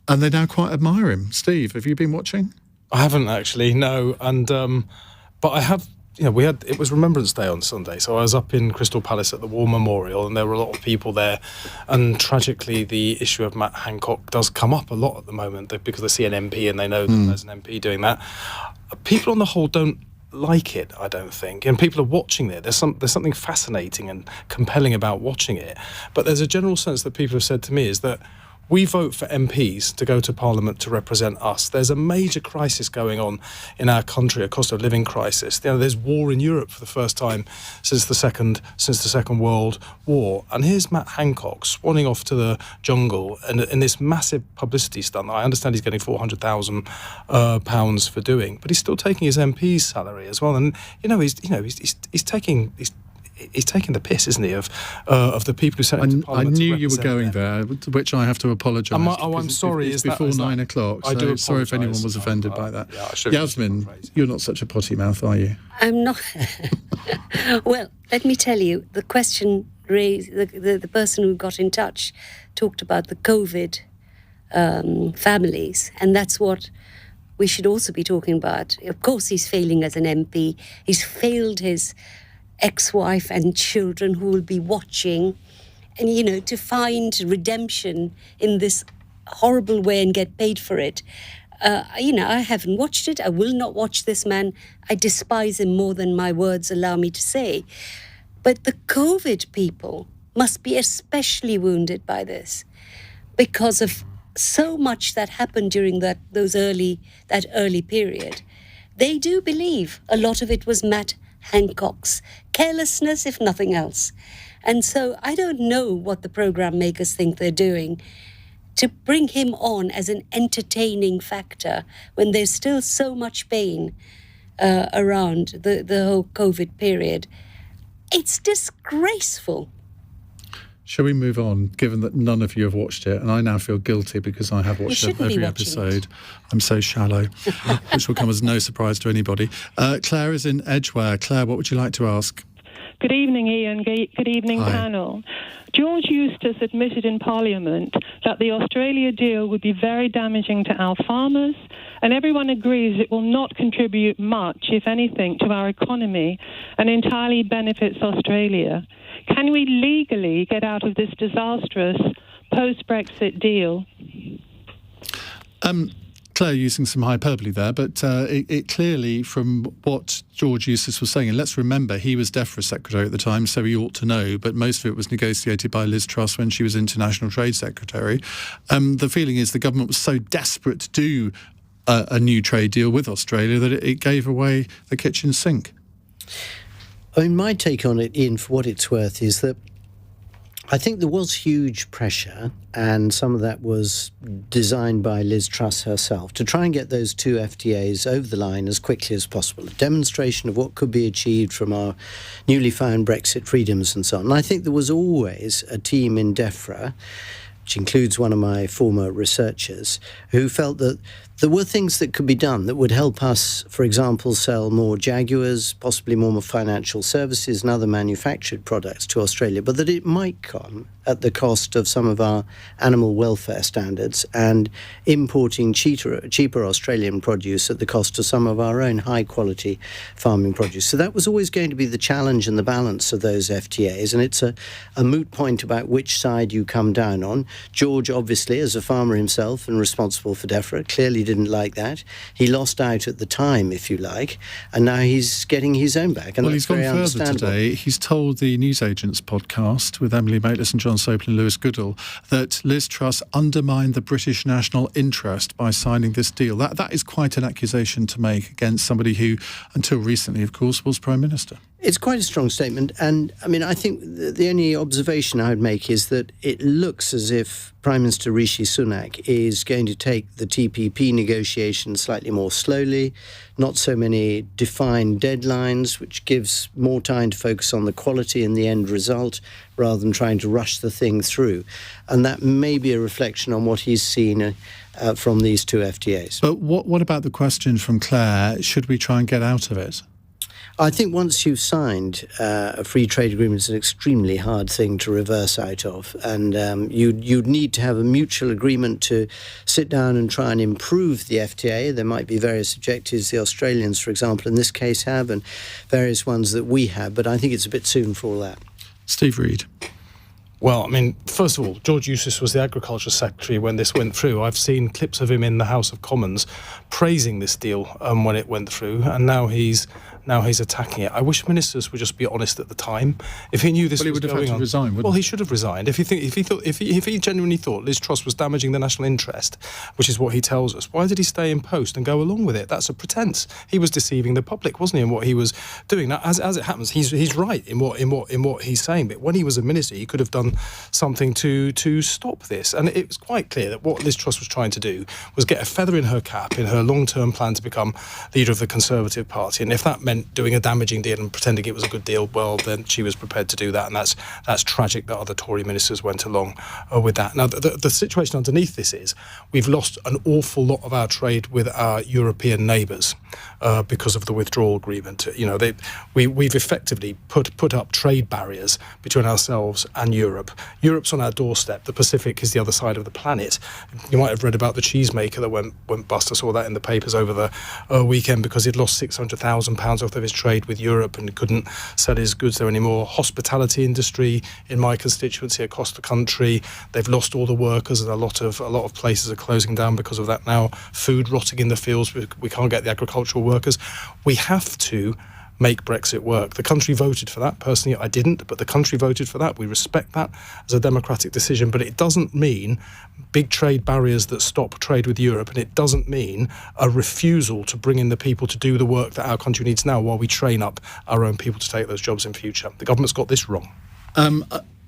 and they now quite admire him. Steve, have you been watching? I haven't actually, no. And but I have. It was Remembrance Day on Sunday, so I was up in Crystal Palace at the War Memorial, and there were a lot of people there. And tragically, the issue of Matt Hancock does come up a lot at the moment, because they see an MP and they know that there's an MP doing that. People on the whole don't like it, I don't think, and people are watching it. There's something fascinating and compelling about watching it. But there's a general sense that people have said to me is that we vote for MPs to go to Parliament to represent us. There's a major crisis going on in our country, a cost of living crisis. There's war in Europe for the first time since the Second World War. And here's Matt Hancock swanning off to the jungle in this massive publicity stunt that I understand he's getting £400,000 for doing, but he's still taking his MP's salary as well. And he's taking the piss, isn't he, of the people who sent him to Parliament. I knew you were going there, to which I have to apologise. I'm sorry. It's before 9 o'clock. So I do sorry if anyone was offended by that. Yasmin, you're not such a potty mouth, are you? I'm not. Well, let me tell you, the question raised, the person who got in touch talked about the COVID families, and that's what we should also be talking about. Of course, he's failing as an MP. He's failed his ex-wife and children who will be watching, and to find redemption in this horrible way and get paid for it. I haven't watched it. I will not watch this man. I despise him more than my words allow me to say. But the COVID people must be especially wounded by this, because of so much that happened during that early period. They do believe a lot of it was Matt Hancock's carelessness, if nothing else. And so I don't know what the program makers think they're doing to bring him on as an entertaining factor when there's still so much pain around the whole COVID period. It's disgraceful. Shall we move on, given that none of you have watched it, and I now feel guilty because I have watched every episode. I'm so shallow, which will come as no surprise to anybody. Claire is in Edgware. Claire, what would you like to ask? Good evening, Ian. Good evening, Hi. panel. George Eustace admitted in Parliament that the Australia deal would be very damaging to our farmers, and everyone agrees it will not contribute much, if anything, to our economy and entirely benefits Australia. Can we legally get out of this disastrous post-Brexit deal? Claire using some hyperbole there, but it clearly, from what George Eustace was saying, and let's remember he was DEFRA Secretary at the time, so he ought to know, but most of it was negotiated by Liz Truss when she was International Trade Secretary. The feeling is the government was so desperate to do a new trade deal with Australia that it gave away the kitchen sink. I mean, my take on it, Ian, for what it's worth, is that I think there was huge pressure, and some of that was designed by Liz Truss herself, to try and get those two FTAs over the line as quickly as possible, a demonstration of what could be achieved from our newly found Brexit freedoms and so on. And I think there was always a team in DEFRA, which includes one of my former researchers, who felt that there were things that could be done that would help us, for example, sell more Jaguars, possibly more financial services and other manufactured products to Australia, but that it might come at the cost of some of our animal welfare standards and importing cheaper Australian produce at the cost of some of our own high-quality farming produce. So that was always going to be the challenge and the balance of those FTAs, and it's a moot point about which side you come down on. George, obviously, as a farmer himself and responsible for DEFRA, clearly didn't like that. He lost out at the time, if you like, and now he's getting his own back. And well, that's he's gone very further today. He's told the Newsagents podcast with Emily Maitlis and John Sopel and Lewis Goodall that Liz Truss undermined the British national interest by signing this deal. That is quite an accusation to make against somebody who, until recently, of course, was Prime Minister. It's quite a strong statement, and I mean, I think the only observation I would make is that it looks as if Prime Minister Rishi Sunak is going to take the TPP negotiations slightly more slowly, not so many defined deadlines, which gives more time to focus on the quality and the end result rather than trying to rush the thing through. And that may be a reflection on what he's seen from these two FTAs. But what about the question from Claire, should we try and get out of it? I think once you've signed a free trade agreement, it's an extremely hard thing to reverse out of. And you'd need to have a mutual agreement to sit down and try and improve the FTA. There might be various objectives the Australians, for example, in this case have, and various ones that we have. But I think it's a bit soon for all that. Steve Reid. Well, I mean, first of all, George Eustace was the Agriculture Secretary when this went through. I've seen clips of him in the House of Commons praising this deal when it went through, and now he's attacking it. I wish ministers would just be honest at the time. If he knew this was going on, he would have had to resign, wouldn't well, he? He should have resigned. If he genuinely thought Liz Truss was damaging the national interest, which is what he tells us, why did he stay in post and go along with it? That's a pretense. He was deceiving the public, wasn't he, in what he was doing? Now, as it happens, he's right in what he's saying. But when he was a minister, he could have done something to stop this. And it was quite clear that what Liz Truss was trying to do was get a feather in her cap in her long-term plan to become leader of the Conservative Party. And if that meant doing a damaging deal and pretending it was a good deal, well, then she was prepared to do that. And that's tragic that other Tory ministers went along with that. Now, the situation underneath this is we've lost an awful lot of our trade with our European neighbours because of the withdrawal agreement. You know, we've effectively put up trade barriers between ourselves and Europe. Europe's on our doorstep. The Pacific is the other side of the planet. You might have read about the cheesemaker that went bust. I saw that in the papers over the weekend because he'd lost £600,000 off of his trade with Europe and couldn't sell his goods there anymore. Hospitality industry in my constituency across the country, they've lost all the workers and a lot of places are closing down because of that now. Food rotting in the fields. We can't get the agricultural workers. We have to make Brexit work. The country voted for that. Personally, I didn't, but the country voted for that. We respect that as a democratic decision, but it doesn't mean big trade barriers that stop trade with Europe, and it doesn't mean a refusal to bring in the people to do the work that our country needs now while we train up our own people to take those jobs in future. The government's got this wrong. I'm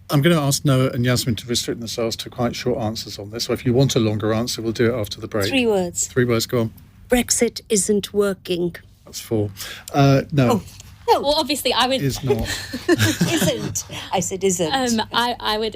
going to ask Noah and Yasmin to restrict themselves to quite short answers on this. So if you want a longer answer, we'll do it after the break. 3 words. 3 words, go on. Brexit isn't working. That's 4. No. Well, obviously, I would... Is not. Isn't. I said isn't. I would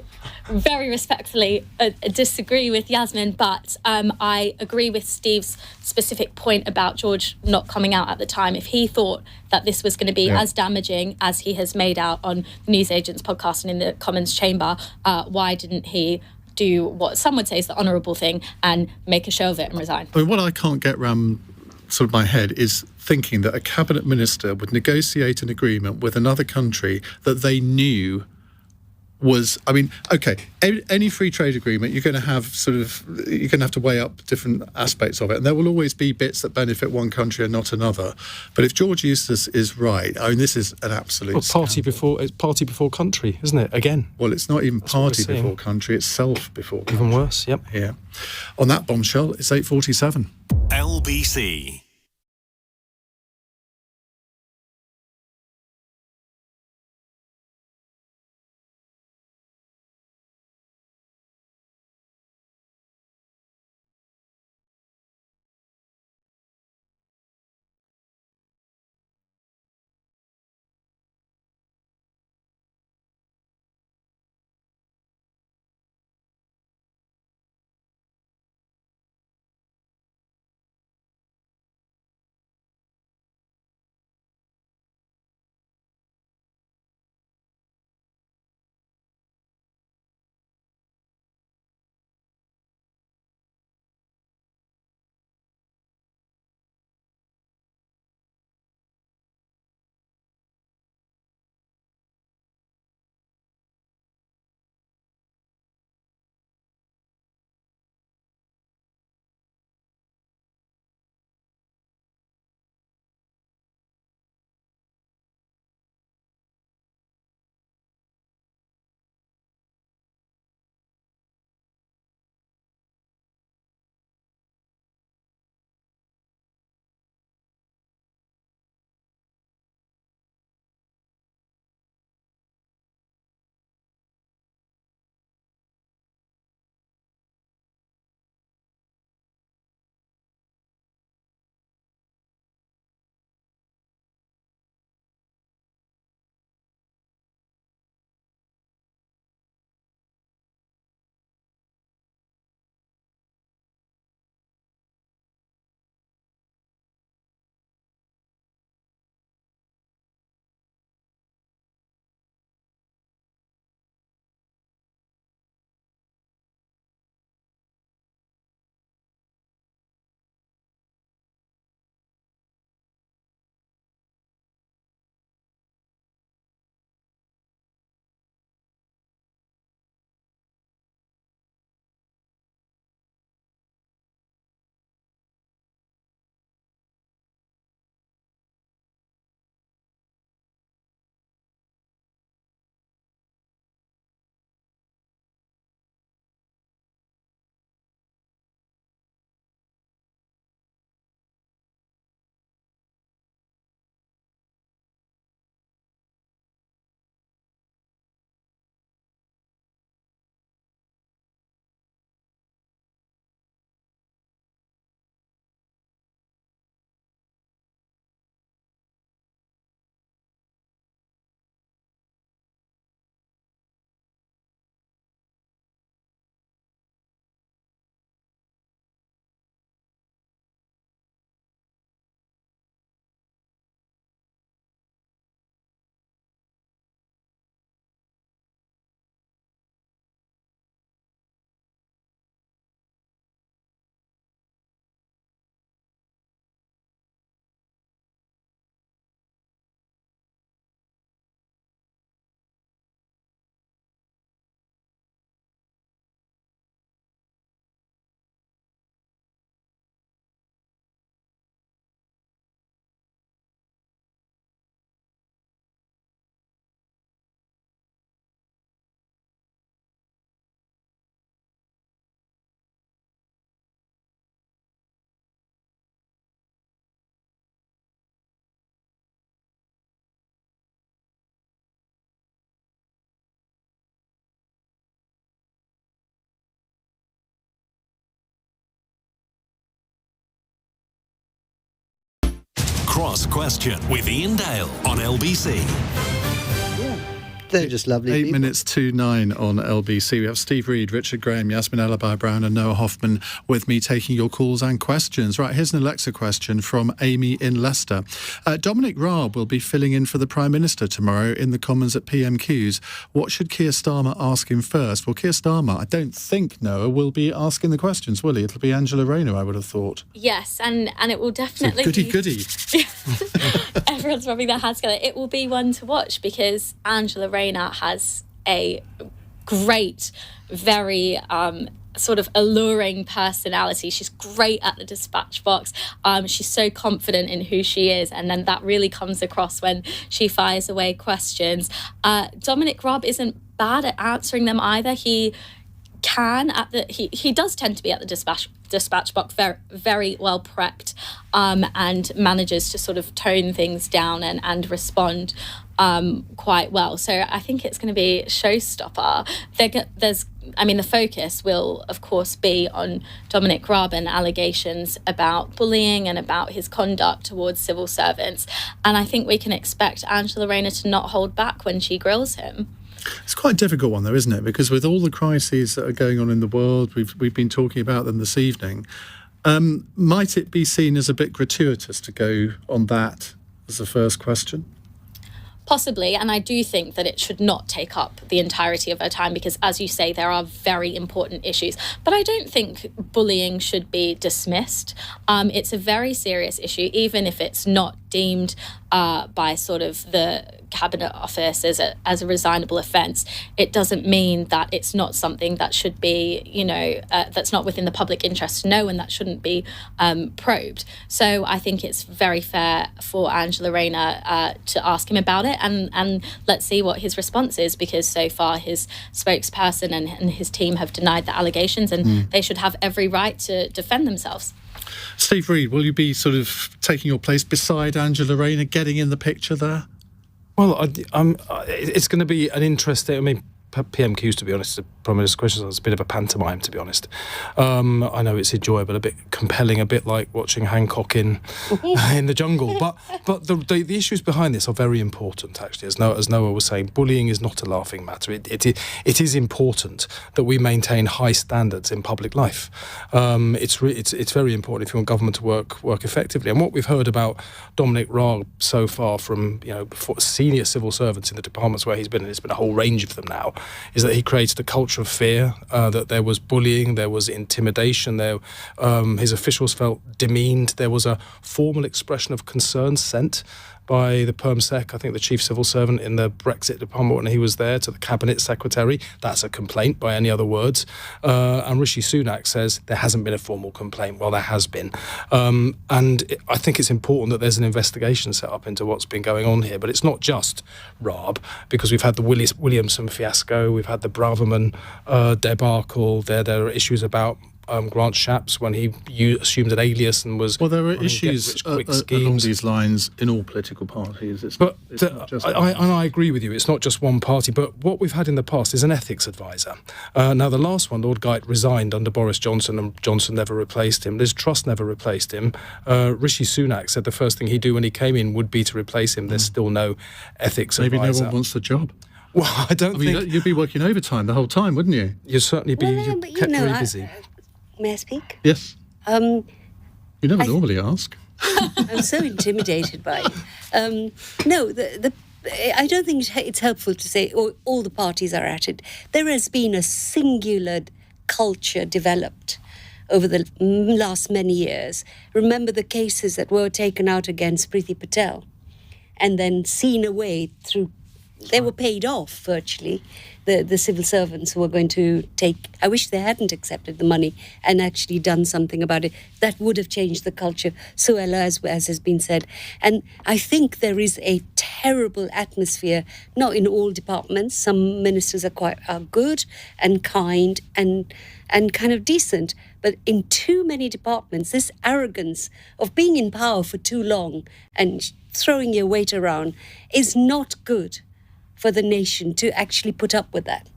very respectfully disagree with Yasmin, but I agree with Steve's specific point about George not coming out at the time. If he thought that this was going to be as damaging as he has made out on the Newsagents podcast and in the Commons chamber, why didn't he do what some would say is the honourable thing and make a show of it and resign? I mean, what I can't get round sort of my head is thinking that a cabinet minister would negotiate an agreement with another country that they knew was, I mean, okay, any free trade agreement, you're going to have to weigh up different aspects of it, and there will always be bits that benefit one country and not another. But if George Eustice is right, I mean, this is an absolute It's party before country, isn't it? Again. Well, it's not even party before country, it's self before country. Even worse, yep. Yeah. On that bombshell, it's 8:47. LBC Cross Question with Iain Dale on LBC. They're just lovely 8 people. minutes to 9 on LBC. We have Steve Reed, Richard Graham, Yasmin Alibhai Brown and Noah Hoffman with me taking your calls and questions. Right, here's an Alexa question from Amy in Leicester. Dominic Raab will be filling in for the Prime Minister tomorrow in the Commons at PMQs. What should Keir Starmer ask him first? Well, Keir Starmer, I don't think, Noah, will be asking the questions, will he? It'll be Angela Rayner, I would have thought. Yes, and it will definitely So be... goody. Everyone's rubbing their hands together. It will be one to watch because Angela Rayner has a great, very sort of alluring personality. She's great at the dispatch box. She's so confident in who she is, and then that really comes across when she fires away questions. Dominic Raab isn't bad at answering them either. He does tend to be at the dispatch box very, very well prepped, and manages to sort of tone things down and respond quite well. So I think it's going to be a showstopper. The focus will, of course, be on Dominic Raab and allegations about bullying and about his conduct towards civil servants. And I think we can expect Angela Rayner to not hold back when she grills him. It's quite a difficult one, though, isn't it? Because with all the crises that are going on in the world, we've been talking about them this evening, might it be seen as a bit gratuitous to go on that as the first question? Possibly, and I do think that it should not take up the entirety of her time because, as you say, there are very important issues. But I don't think bullying should be dismissed. It's a very serious issue, even if it's not deemed by sort of the Cabinet Office as a resignable offence. It doesn't mean that it's not something that should be, that's not within the public interest to know, and that shouldn't be probed. So I think it's very fair for Angela Rayner to ask him about it, and let's see what his response is, because so far his spokesperson and his team have denied the allegations, and they should have every right to defend themselves. Steve Reed, will you be sort of taking your place beside Angela Rayner, getting in the picture there? Well, it's going to be an interesting... PMQs, to be honest, the Prime Minister's questions, it's a bit of a pantomime, to be honest. I know it's enjoyable, a bit compelling, a bit like watching Hancock in the jungle. But the issues behind this are very important, actually. As Noah was saying, bullying is not a laughing matter. It is important that we maintain high standards in public life. It's very important if you want government to work effectively. And what we've heard about Dominic Raab so far from senior civil servants in the departments where he's been, and it's been a whole range of them now, is that he created a culture of fear, that there was bullying, there was intimidation, his officials felt demeaned, there was a formal expression of concern sent by the Perm Sec, I think the chief civil servant in the Brexit department when he was there, to the cabinet secretary. That's a complaint by any other words. And Rishi Sunak says there hasn't been a formal complaint. Well, there has been. I think it's important that there's an investigation set up into what's been going on here. But it's not just Raab, because we've had the Williamson fiasco, we've had the Braverman debacle. There are issues about Grant Shapps when he assumed an alias and was... Well, there are issues along these lines in all political parties. It's not just I agree with you. It's not just one party. But what we've had in the past is an ethics advisor. Now, the last one, Lord Geidt, resigned under Boris Johnson, and Johnson never replaced him. Liz Truss never replaced him. Rishi Sunak said the first thing he'd do when he came in would be to replace him. There's still no ethics advisor. Maybe no one wants the job. Well, I don't think... You'd be working overtime the whole time, wouldn't you? You'd certainly be kept very busy. May I speak? Yes. You never normally ask. I'm so intimidated by it. No, I don't think it's helpful to say all the parties are at it. There has been a singular culture developed over the last many years. Remember the cases that were taken out against Priti Patel and then seen away through... They were paid off, virtually, the civil servants who were going to take... I wish they hadn't accepted the money and actually done something about it. That would have changed the culture so well, as has been said. And I think there is a terrible atmosphere, not in all departments. Some ministers are good and kind and kind of decent. But in too many departments, this arrogance of being in power for too long and throwing your weight around is not good for the nation to actually put up with that.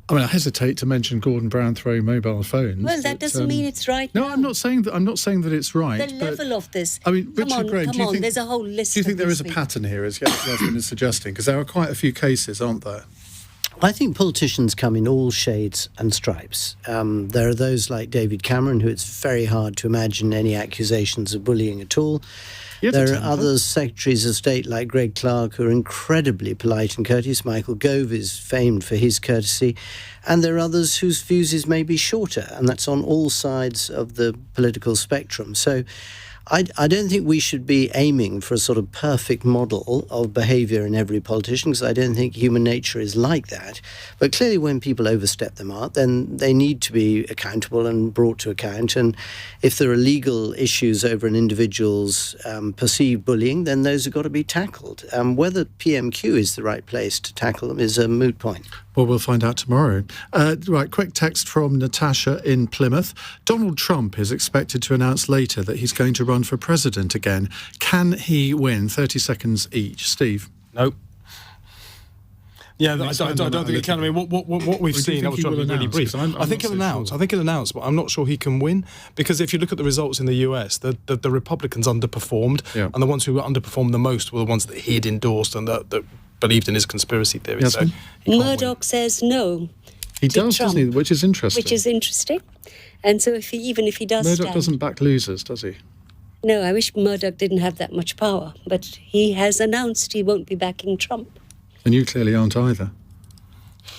I mean, I hesitate to mention Gordon Brown throwing mobile phones. Well, that doesn't mean it's right. No, now. I'm not saying that it's right. The level of this. I mean, Richard Graham, do you think there's a whole list. Do you think there is a pattern here, as Yasmin is suggesting? Because there are quite a few cases, aren't there? I think politicians come in all shades and stripes. There are those like David Cameron, who it's very hard to imagine any accusations of bullying at all. There are others, secretaries of state like Greg Clark, who are incredibly polite and courteous. Michael Gove is famed for his courtesy. And there are others whose fuses may be shorter, and that's on all sides of the political spectrum. So I don't think we should be aiming for a sort of perfect model of behaviour in every politician, because I don't think human nature is like that. But clearly when people overstep the mark, then they need to be accountable and brought to account. And if there are legal issues over an individual's perceived bullying, then those have got to be tackled. Whether PMQ is the right place to tackle them is a moot point. Well, we'll find out tomorrow. Right, quick text from Natasha in Plymouth. Donald Trump is expected to announce later that he's going to run for president again. Can he win? 30 seconds each. Steve? No. Yeah, I don't think he can. I mean, what we've seen, I was trying to be really brief. I think he'll announce. I think he'll announce, but I'm not sure he can win, because if you look at the results in the US, the Republicans underperformed, and the ones who underperformed the most were the ones that he'd endorsed and that believed in his conspiracy theories. Yes, so Murdoch says no. He does, doesn't he? Which is interesting. And so even if he does Murdoch doesn't back losers, does he? No, I wish Murdoch didn't have that much power, but he has announced he won't be backing Trump. And you clearly aren't either.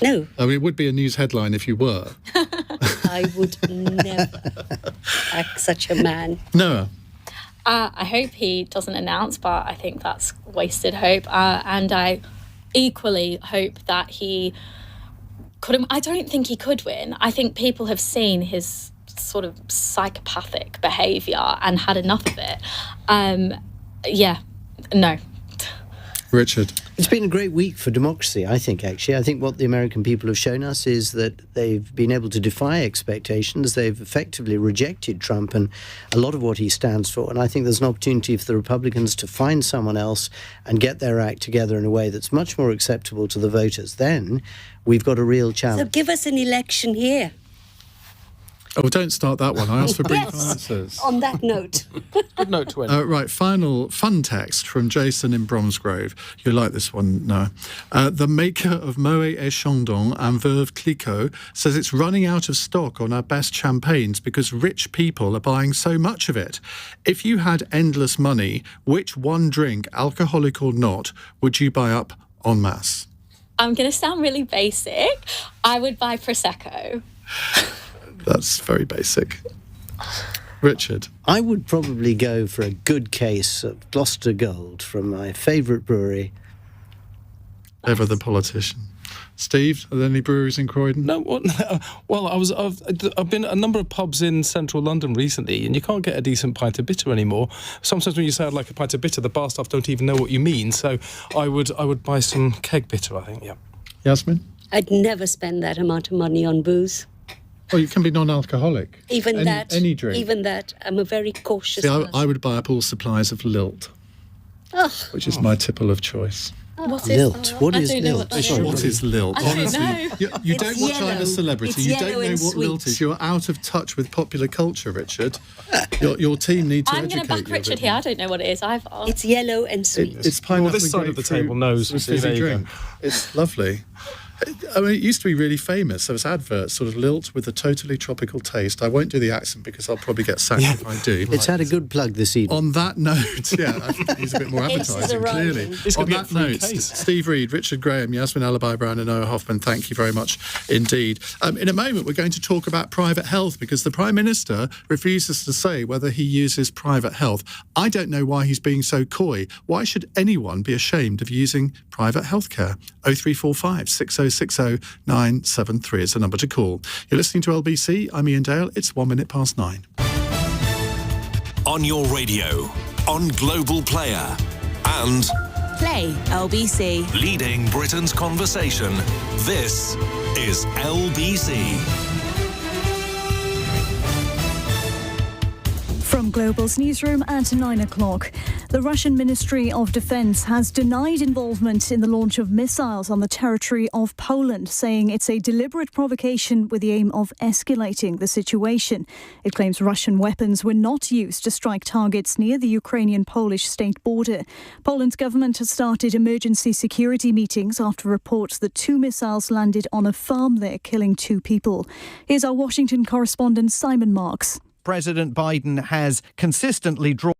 No. I mean, it would be a news headline if you were. I would never back such a man. Noah? I hope he doesn't announce, but I think that's wasted hope. And I equally hope that he could. I don't think he could win. I think people have seen his sort of psychopathic behaviour and had enough of it. No. Richard? It's been a great week for democracy, I think, actually. I think what the American people have shown us is that they've been able to defy expectations. They've effectively rejected Trump and a lot of what he stands for. And I think there's an opportunity for the Republicans to find someone else and get their act together in a way that's much more acceptable to the voters. Then we've got a real challenge. So give us an election here. Oh, don't start that one. I asked for brief answers. On that note. Good note to end. Right, final fun text from Jason in Bromsgrove. You like this one, Noah. The maker of Moet et Chandon and Veuve Clicquot says it's running out of stock on our best champagnes because rich people are buying so much of it. If you had endless money, which one drink, alcoholic or not, would you buy up en masse? I'm going to sound really basic. I would buy Prosecco. That's very basic. Richard? I would probably go for a good case of Gloucester Gold from my favourite brewery. Ever the politician. Steve, are there any breweries in Croydon? No. Well, I've been at a number of pubs in central London recently, and you can't get a decent pint of bitter anymore. Sometimes when you say I'd like a pint of bitter, the bar staff don't even know what you mean. So I would buy some keg bitter, I think, yeah. Yasmin? I'd never spend that amount of money on booze. Well, you can be non-alcoholic. Any drink. Even that. I'm a very cautious See, person. I would buy up all supplies of Lilt, which is my tipple of choice. What is Lilt? What is Lilt? What is Lilt? I don't Honestly, know. you don't watch yellow. either Celebrity. It's You don't yellow know and what sweet. Lilt is. You're out of touch with popular culture, Richard. Your team need to I'm educate you. going to back Richard here. I don't know what it is either. It's yellow and sweet. It's pineapple. Well, this side of the table knows. With See, fizzy there you drink. It's lovely. I mean, it used to be really famous. There was adverts, sort of Lilt with a totally tropical taste. I won't do the accent because I'll probably get sacked if I do. It's had a good plug this evening. On that note, yeah, I think he's a bit more advertising, clearly. It's On gonna be a that free note, case. Steve Reed, Richard Graham, Yasmin Alibhai Brown and Noah Hoffman, thank you very much indeed. In a moment, we're going to talk about private health because the Prime Minister refuses to say whether he uses private health. I don't know why he's being so coy. Why should anyone be ashamed of using private healthcare? 0345 6060 973 is the number to call. You're listening to LBC. I'm Iain Dale. It's 1 minute past 9. On your radio, on Global Player, and Play LBC. leading Britain's conversation. This is LBC. From Global's newsroom at 9 o'clock. The Russian Ministry of Defence has denied involvement in the launch of missiles on the territory of Poland, saying it's a deliberate provocation with the aim of escalating the situation. It claims Russian weapons were not used to strike targets near the Ukrainian-Polish state border. Poland's government has started emergency security meetings after reports that 2 missiles landed on a farm there, killing 2 people. Here's our Washington correspondent Simon Marks. President Biden has consistently drawn